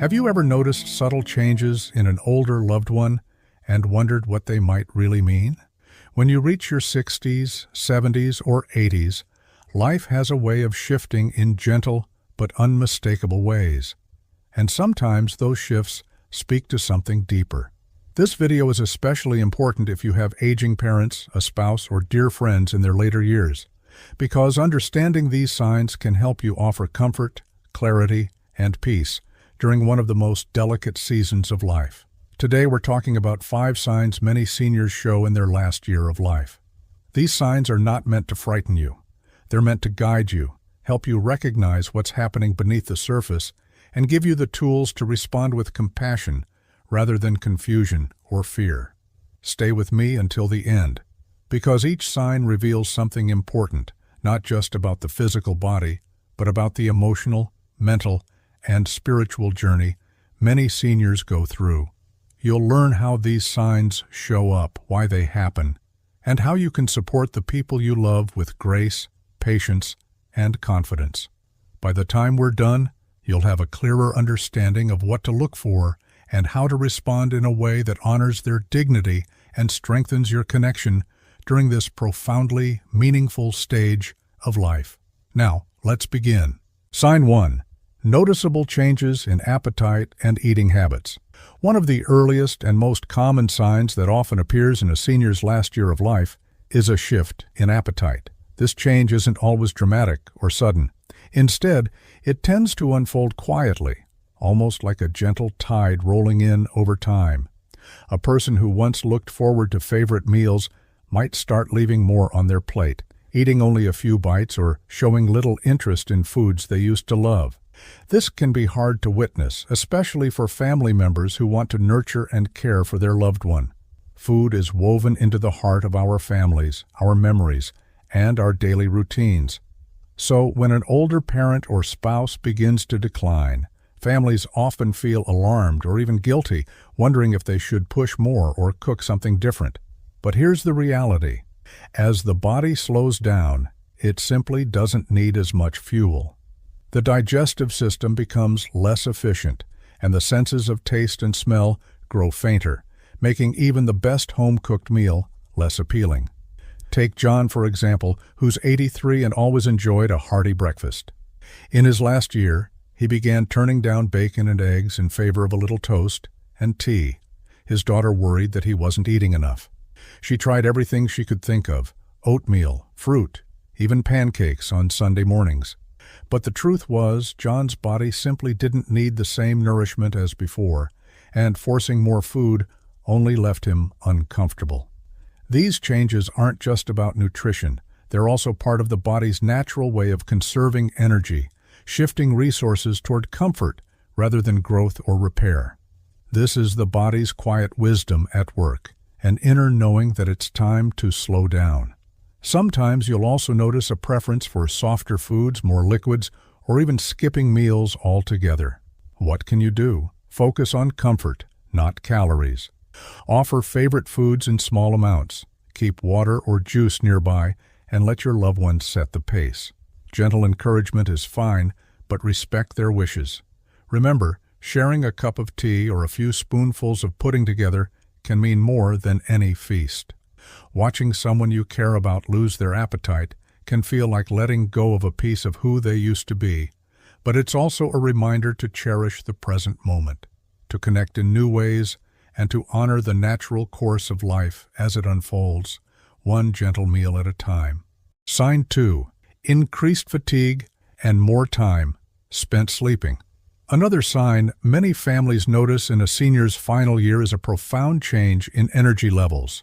Have you ever noticed subtle changes in an older loved one and wondered what they might really mean? When you reach your 60s, 70s, or 80s, life has a way of shifting in gentle but unmistakable ways. And sometimes those shifts speak to something deeper. This video is especially important if you have aging parents, a spouse, or dear friends in their later years, because understanding these signs can help you offer comfort, clarity, and peace during one of the most delicate seasons of life. Today we're talking about 5 signs many seniors show in their last year of life. These signs are not meant to frighten you. They're meant to guide you, help you recognize what's happening beneath the surface, and give you the tools to respond with compassion rather than confusion or fear. Stay with me until the end, because each sign reveals something important, not just about the physical body, but about the emotional, mental, and spiritual journey many seniors go through. You'll learn how these signs show up, why they happen, and how you can support the people you love with grace, patience, and confidence. By the time we're done, you'll have a clearer understanding of what to look for and how to respond in a way that honors their dignity and strengthens your connection during this profoundly meaningful stage of life. Now, let's begin. Sign 1. Noticeable changes in appetite and eating habits. One of the earliest and most common signs that often appears in a senior's last year of life is a shift in appetite. This change isn't always dramatic or sudden. Instead, it tends to unfold quietly, almost like a gentle tide rolling in over time. A person who once looked forward to favorite meals might start leaving more on their plate, eating only a few bites or showing little interest in foods they used to love. This can be hard to witness, especially for family members who want to nurture and care for their loved one. Food is woven into the heart of our families, our memories, and our daily routines. So when an older parent or spouse begins to decline, families often feel alarmed or even guilty, wondering if they should push more or cook something different. But here's the reality. As the body slows down, it simply doesn't need as much fuel. The digestive system becomes less efficient, and the senses of taste and smell grow fainter, making even the best home-cooked meal less appealing. Take John, for example, who's 83 and always enjoyed a hearty breakfast. In his last year, he began turning down bacon and eggs in favor of a little toast and tea. His daughter worried that he wasn't eating enough. She tried everything she could think of: oatmeal, fruit, even pancakes on Sunday mornings. But the truth was, John's body simply didn't need the same nourishment as before, and forcing more food only left him uncomfortable. These changes aren't just about nutrition. They're also part of the body's natural way of conserving energy, shifting resources toward comfort rather than growth or repair. This is the body's quiet wisdom at work, an inner knowing that it's time to slow down. Sometimes you'll also notice a preference for softer foods, more liquids, or even skipping meals altogether. What can you do? Focus on comfort, not calories. Offer favorite foods in small amounts. Keep water or juice nearby and let your loved ones set the pace. Gentle encouragement is fine, but respect their wishes. Remember, sharing a cup of tea or a few spoonfuls of pudding together can mean more than any feast. Watching someone you care about lose their appetite can feel like letting go of a piece of who they used to be, but it's also a reminder to cherish the present moment, to connect in new ways, and to honor the natural course of life as it unfolds, one gentle meal at a time. Sign 2. Increased fatigue and more time spent sleeping. Another sign many families notice in a senior's final year is a profound change in energy levels.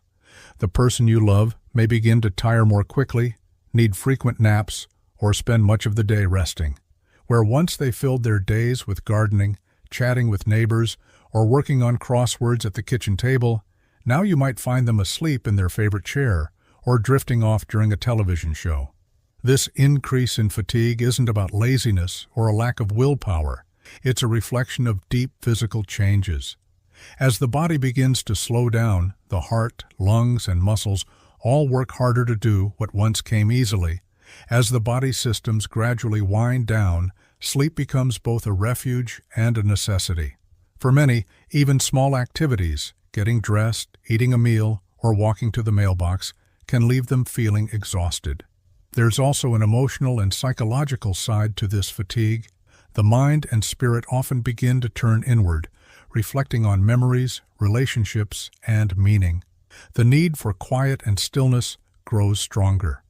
The person you love may begin to tire more quickly, need frequent naps, or spend much of the day resting. Where once they filled their days with gardening, chatting with neighbors, or working on crosswords at the kitchen table, now you might find them asleep in their favorite chair or drifting off during a television show. This increase in fatigue isn't about laziness or a lack of willpower. It's a reflection of deep physical changes. As the body begins to slow down, the heart, lungs, and muscles all work harder to do what once came easily. As the body systems gradually wind down, Sleep becomes both a refuge and a necessity. For many, even small activities, getting dressed, eating a meal, or walking to the mailbox, can leave them feeling exhausted. There's also an emotional and psychological side to this fatigue. The mind and spirit often begin to turn inward, reflecting on memories, relationships, and meaning. The need for quiet and stillness grows stronger.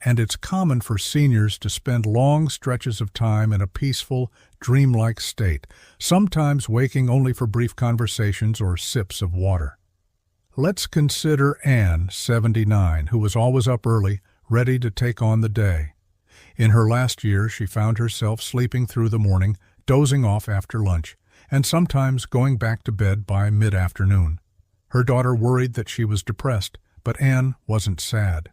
And it's common for seniors to spend long stretches of time in a peaceful, dreamlike state, sometimes waking only for brief conversations or sips of water. Let's consider Anne, 79, who was always up early, ready to take on the day. In her last year, she found herself sleeping through the morning, dozing off after lunch, and sometimes going back to bed by mid-afternoon. Her daughter worried that she was depressed, but Anne wasn't sad.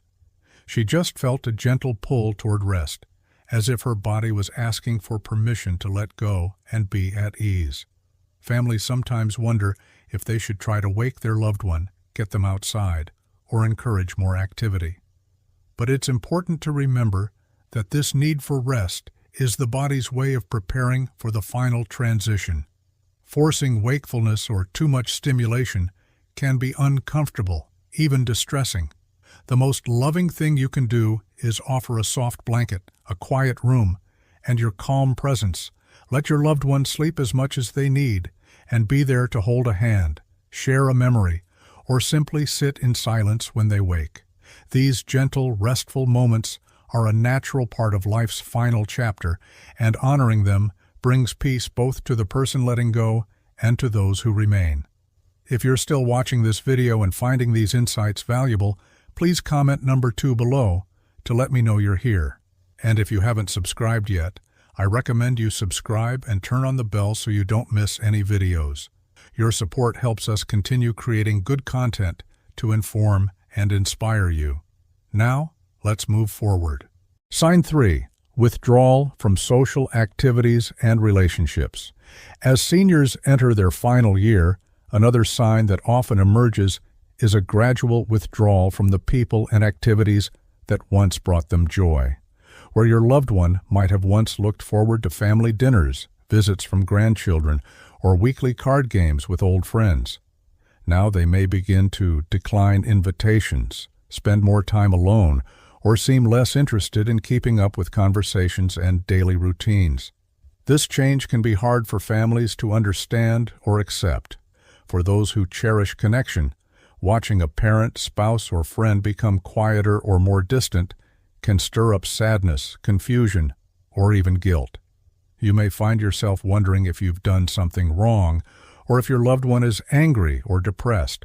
She just felt a gentle pull toward rest, as if her body was asking for permission to let go and be at ease. Families sometimes wonder if they should try to wake their loved one, get them outside, or encourage more activity. But it's important to remember that this need for rest is the body's way of preparing for the final transition. Forcing wakefulness or too much stimulation can be uncomfortable, even distressing. The most loving thing you can do is offer a soft blanket, a quiet room, and your calm presence. Let your loved one sleep as much as they need, and be there to hold a hand, share a memory, or simply sit in silence when they wake. These gentle, restful moments are a natural part of life's final chapter, and honoring them brings peace both to the person letting go and to those who remain. If you're still watching this video and finding these insights valuable, please comment number 2 below to let me know you're here. And if you haven't subscribed yet, I recommend you subscribe and turn on the bell so you don't miss any videos. Your support helps us continue creating good content to inform and inspire you. Now, let's move forward. Sign 3. Withdrawal from social activities and relationships. As seniors enter their final year, another sign that often emerges is a gradual withdrawal from the people and activities that once brought them joy. Where your loved one might have once looked forward to family dinners, visits from grandchildren, or weekly card games with old friends. Now they may begin to decline invitations, spend more time alone, or seem less interested in keeping up with conversations and daily routines. This change can be hard for families to understand or accept. For those who cherish connection, watching a parent, spouse, or friend become quieter or more distant can stir up sadness, confusion, or even guilt. You may find yourself wondering if you've done something wrong, or if your loved one is angry or depressed.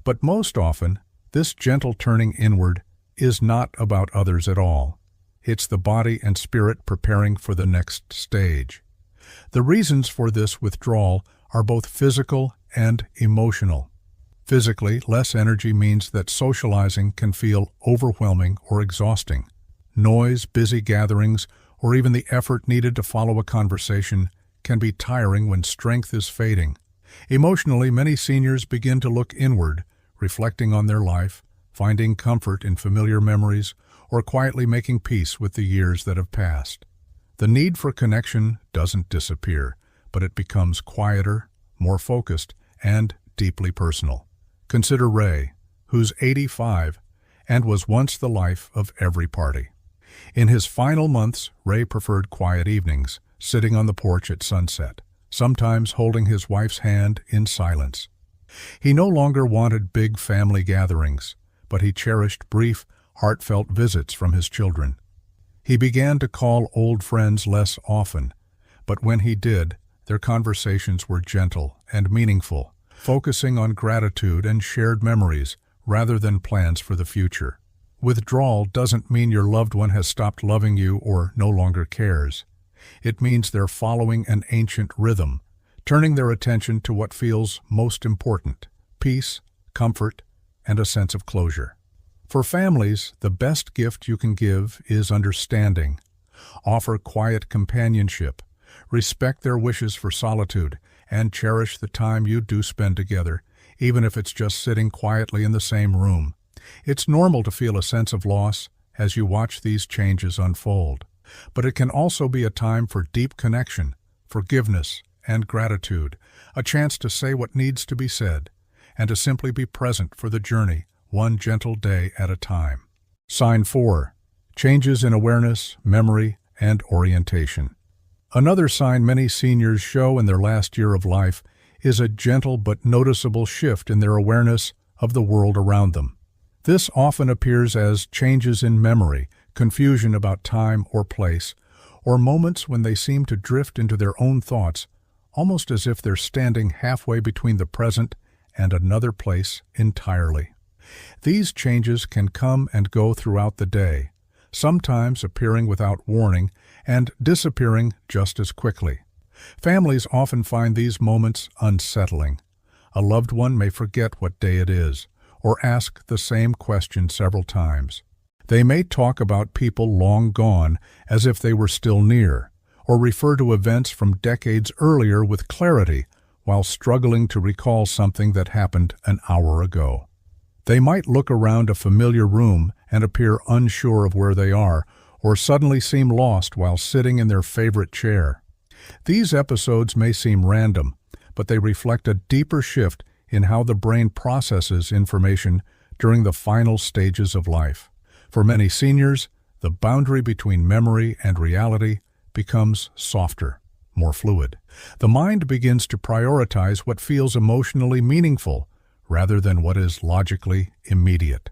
But most often, this gentle turning inward is not about others at all. It's the body and spirit preparing for the next stage. The reasons for this withdrawal are both physical and emotional. Physically, less energy means that socializing can feel overwhelming or exhausting. Noise, busy gatherings, or even the effort needed to follow a conversation can be tiring when strength is fading. Emotionally, many seniors begin to look inward, reflecting on their life, finding comfort in familiar memories, or quietly making peace with the years that have passed. The need for connection doesn't disappear, but it becomes quieter, more focused, and deeply personal. Consider Ray, who's 85 and was once the life of every party. In his final months, Ray preferred quiet evenings, sitting on the porch at sunset, sometimes holding his wife's hand in silence. He no longer wanted big family gatherings, but he cherished brief, heartfelt visits from his children. He began to call old friends less often, but when he did, their conversations were gentle and meaningful, focusing on gratitude and shared memories rather than plans for the future. Withdrawal doesn't mean your loved one has stopped loving you or no longer cares. It means they're following an ancient rhythm, turning their attention to what feels most important: peace, comfort, and a sense of closure. For families, the best gift you can give is understanding. Offer quiet companionship, respect their wishes for solitude, and cherish the time you do spend together, even if it's just sitting quietly in the same room. It's normal to feel a sense of loss as you watch these changes unfold. But it can also be a time for deep connection, forgiveness, and gratitude, a chance to say what needs to be said, and to simply be present for the journey, one gentle day at a time. Sign 4. Changes in awareness, memory, and orientation. Another sign many seniors show in their last year of life is a gentle but noticeable shift in their awareness of the world around them. This often appears as changes in memory, confusion about time or place, or moments when they seem to drift into their own thoughts, almost as if they're standing halfway between the present and another place entirely. These changes can come and go throughout the day, sometimes appearing without warning and disappearing just as quickly. Families often find these moments unsettling. A loved one may forget what day it is, or ask the same question several times. They may talk about people long gone as if they were still near, or refer to events from decades earlier with clarity while struggling to recall something that happened an hour ago. They might look around a familiar room and appear unsure of where they are, or suddenly seem lost while sitting in their favorite chair. These episodes may seem random, but they reflect a deeper shift in how the brain processes information during the final stages of life. For many seniors, the boundary between memory and reality becomes softer, more fluid. The mind begins to prioritize what feels emotionally meaningful rather than what is logically immediate.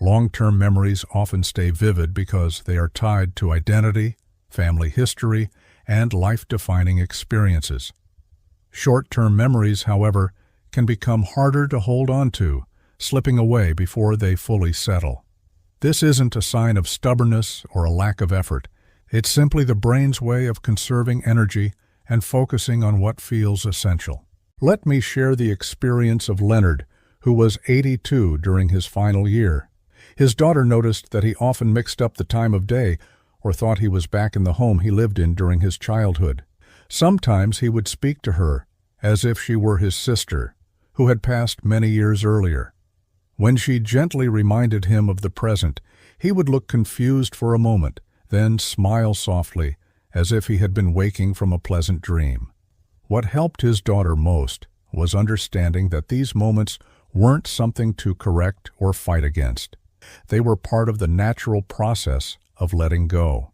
Long-term memories often stay vivid because they are tied to identity, family history, and life-defining experiences. Short-term memories, however, can become harder to hold on to, slipping away before they fully settle. This isn't a sign of stubbornness or a lack of effort. It's simply the brain's way of conserving energy and focusing on what feels essential. Let me share the experience of Leonard, who was 82 during his final year. His daughter noticed that he often mixed up the time of day or thought he was back in the home he lived in during his childhood. Sometimes he would speak to her as if she were his sister, who had passed many years earlier. When she gently reminded him of the present, he would look confused for a moment, then smile softly, as if he had been waking from a pleasant dream. What helped his daughter most was understanding that these moments weren't something to correct or fight against. They were part of the natural process of letting go.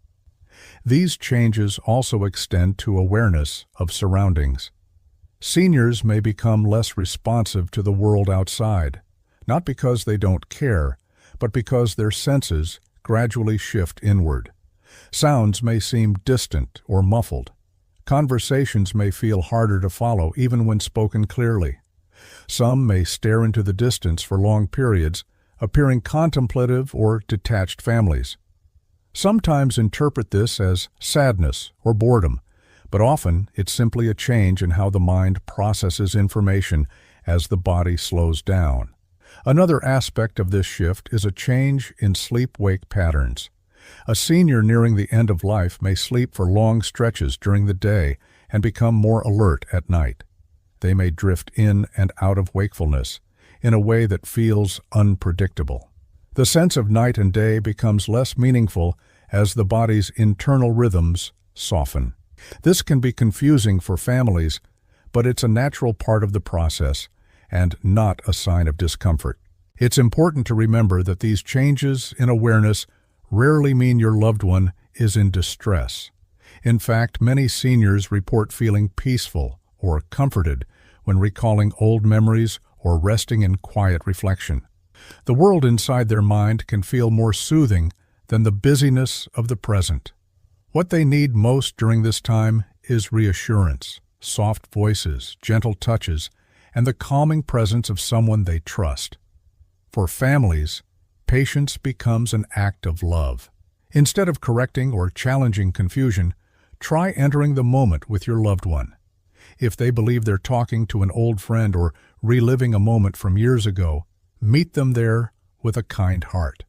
These changes also extend to awareness of surroundings. Seniors may become less responsive to the world outside, not because they don't care, but because their senses gradually shift inward. Sounds may seem distant or muffled. Conversations may feel harder to follow even when spoken clearly. Some may stare into the distance for long periods, appearing contemplative or detached families. Sometimes interpret this as sadness or boredom, but often it's simply a change in how the mind processes information as the body slows down. Another aspect of this shift is a change in sleep-wake patterns. A senior nearing the end of life may sleep for long stretches during the day and become more alert at night. They may drift in and out of wakefulness in a way that feels unpredictable. The sense of night and day becomes less meaningful as the body's internal rhythms soften. This can be confusing for families, but it's a natural part of the process and not a sign of discomfort. It's important to remember that these changes in awareness rarely mean your loved one is in distress. In fact, many seniors report feeling peaceful or comforted when recalling old memories or resting in quiet reflection. The world inside their mind can feel more soothing than the busyness of the present. What they need most during this time is reassurance, soft voices, gentle touches, and the calming presence of someone they trust. For families, patience becomes an act of love. Instead of correcting or challenging confusion, try entering the moment with your loved one. If they believe they're talking to an old friend or reliving a moment from years ago, meet them there with a kind heart.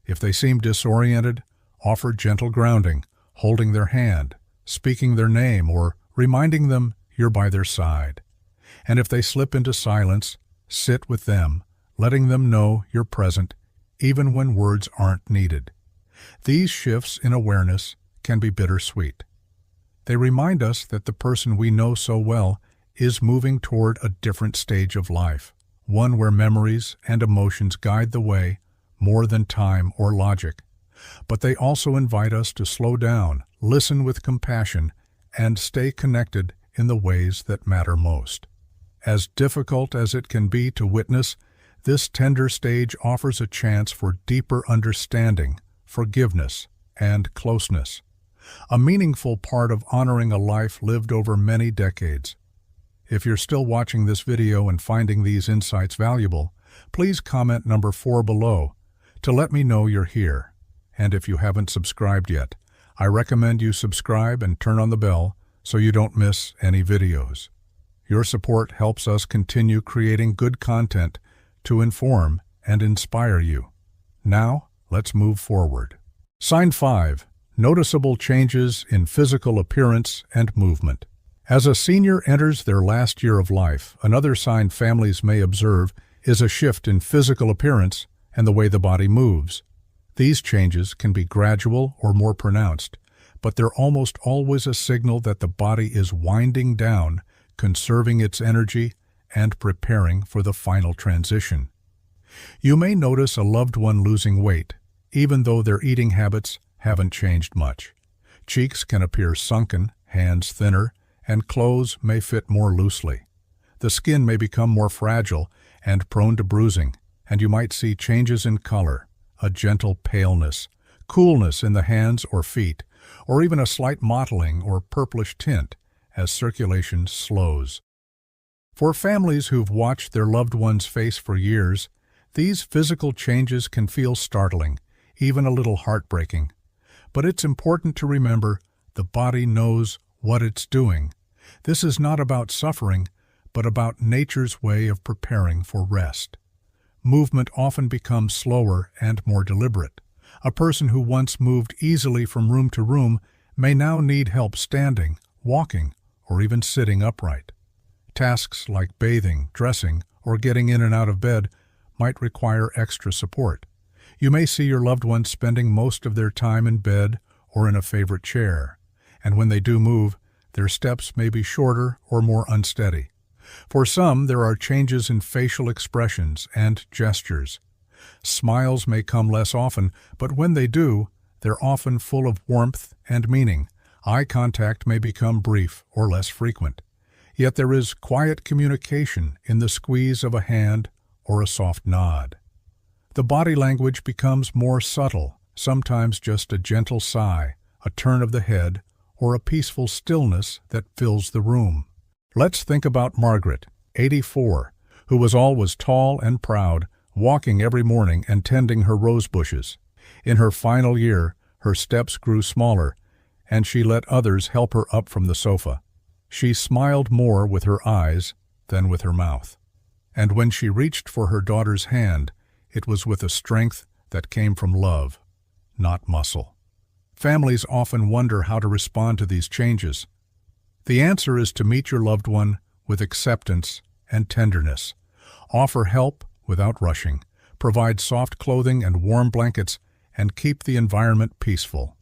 If they seem disoriented, offer gentle grounding, holding their hand, speaking their name, or reminding them you're by their side. And if they slip into silence, sit with them, letting them know you're present, even when words aren't needed. These shifts in awareness can be bittersweet. They remind us that the person we know so well is moving toward a different stage of life, one where memories and emotions guide the way more than time or logic. But they also invite us to slow down, listen with compassion, and stay connected in the ways that matter most. As difficult as it can be to witness, this tender stage offers a chance for deeper understanding, forgiveness, and closeness, a meaningful part of honoring a life lived over many decades. If you're still watching this video and finding these insights valuable, please comment number 4 below to let me know you're here. And if you haven't subscribed yet, I recommend you subscribe and turn on the bell so you don't miss any videos. Your support helps us continue creating good content to inform and inspire you. Now, let's move forward. Sign 5. Noticeable changes in physical appearance and movement. As a senior enters their last year of life, another sign families may observe is a shift in physical appearance and the way the body moves. These changes can be gradual or more pronounced, but they're almost always a signal that the body is winding down, conserving its energy, and preparing for the final transition. You may notice a loved one losing weight, even though their eating habits haven't changed much. Cheeks can appear sunken, hands thinner, and clothes may fit more loosely. The skin may become more fragile and prone to bruising, and you might see changes in color, a gentle paleness, coolness in the hands or feet, or even a slight mottling or purplish tint as circulation slows. For families who've watched their loved one's face for years, these physical changes can feel startling, even a little heartbreaking. But it's important to remember the body knows what it's doing. This is not about suffering, but about nature's way of preparing for rest. Movement often becomes slower and more deliberate. A person who once moved easily from room to room may now need help standing, walking, or even sitting upright. Tasks like bathing, dressing, or getting in and out of bed might require extra support. You may see your loved ones spending most of their time in bed or in a favorite chair, and when they do move, their steps may be shorter or more unsteady. For some, there are changes in facial expressions and gestures. Smiles may come less often, but when they do, they're often full of warmth and meaning. Eye contact may become brief or less frequent. Yet there is quiet communication in the squeeze of a hand or a soft nod. The body language becomes more subtle, sometimes just a gentle sigh, a turn of the head, or a peaceful stillness that fills the room. Let's think about Margaret, 84, who was always tall and proud, walking every morning and tending her rose bushes. In her final year, her steps grew smaller, and she let others help her up from the sofa. She smiled more with her eyes than with her mouth. And when she reached for her daughter's hand, it was with a strength that came from love, not muscle. Families often wonder how to respond to these changes. The answer is to meet your loved one with acceptance and tenderness. Offer help without rushing. Provide soft clothing and warm blankets, and keep the environment peaceful.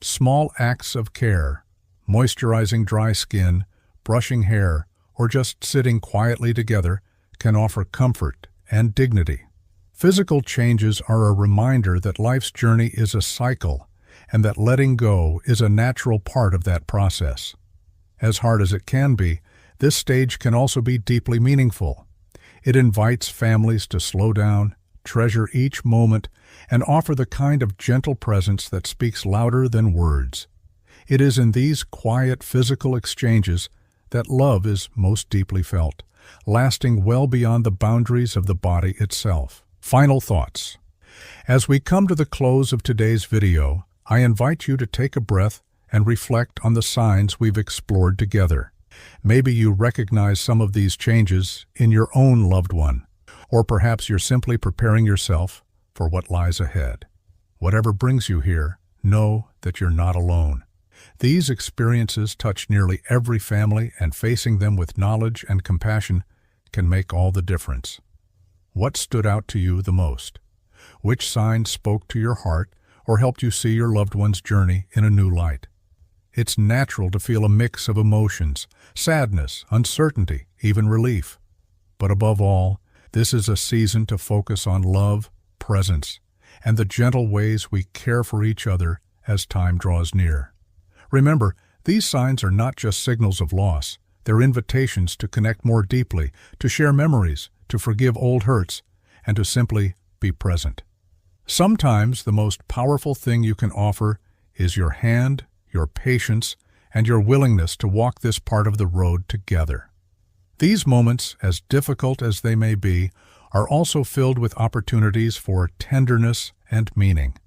Small acts of care, moisturizing dry skin, brushing hair, or just sitting quietly together, can offer comfort and dignity. Physical changes are a reminder that life's journey is a cycle, and that letting go is a natural part of that process. As hard as it can be, this stage can also be deeply meaningful. It invites families to slow down, treasure each moment, and offer the kind of gentle presence that speaks louder than words. It is in these quiet physical exchanges that love is most deeply felt, lasting well beyond the boundaries of the body itself. Final thoughts. As we come to the close of today's video, I invite you to take a breath and reflect on the signs we've explored together. Maybe you recognize some of these changes in your own loved one, or perhaps you're simply preparing yourself for what lies ahead. Whatever brings you here, know that you're not alone. These experiences touch nearly every family, and facing them with knowledge and compassion can make all the difference. What stood out to you the most? Which sign spoke to your heart, or helped you see your loved one's journey in a new light. It's natural to feel a mix of emotions, sadness, uncertainty, even relief. But above all, this is a season to focus on love, presence, and the gentle ways we care for each other as time draws near. Remember, these signs are not just signals of loss. They're invitations to connect more deeply, to share memories, to forgive old hurts, and to simply be present. Sometimes the most powerful thing you can offer is your hand, your patience, and your willingness to walk this part of the road together. These moments, as difficult as they may be, are also filled with opportunities for tenderness and meaning.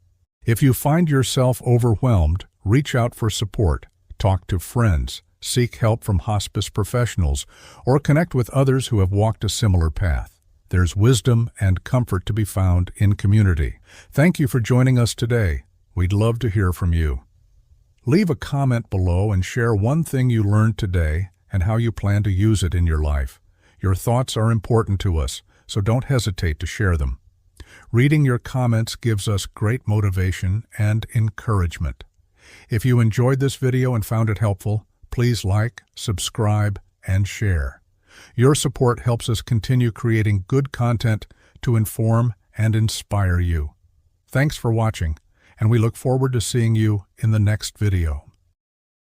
If you find yourself overwhelmed, reach out for support, talk to friends, seek help from hospice professionals, or connect with others who have walked a similar path. There's wisdom and comfort to be found in community. Thank you for joining us today. We'd love to hear from you. Leave a comment below and share one thing you learned today and how you plan to use it in your life. Your thoughts are important to us, so don't hesitate to share them. Reading your comments gives us great motivation and encouragement. If you enjoyed this video and found it helpful, please like, subscribe, and share. Your support helps us continue creating good content to inform and inspire you. Thanks for watching, and we look forward to seeing you in the next video.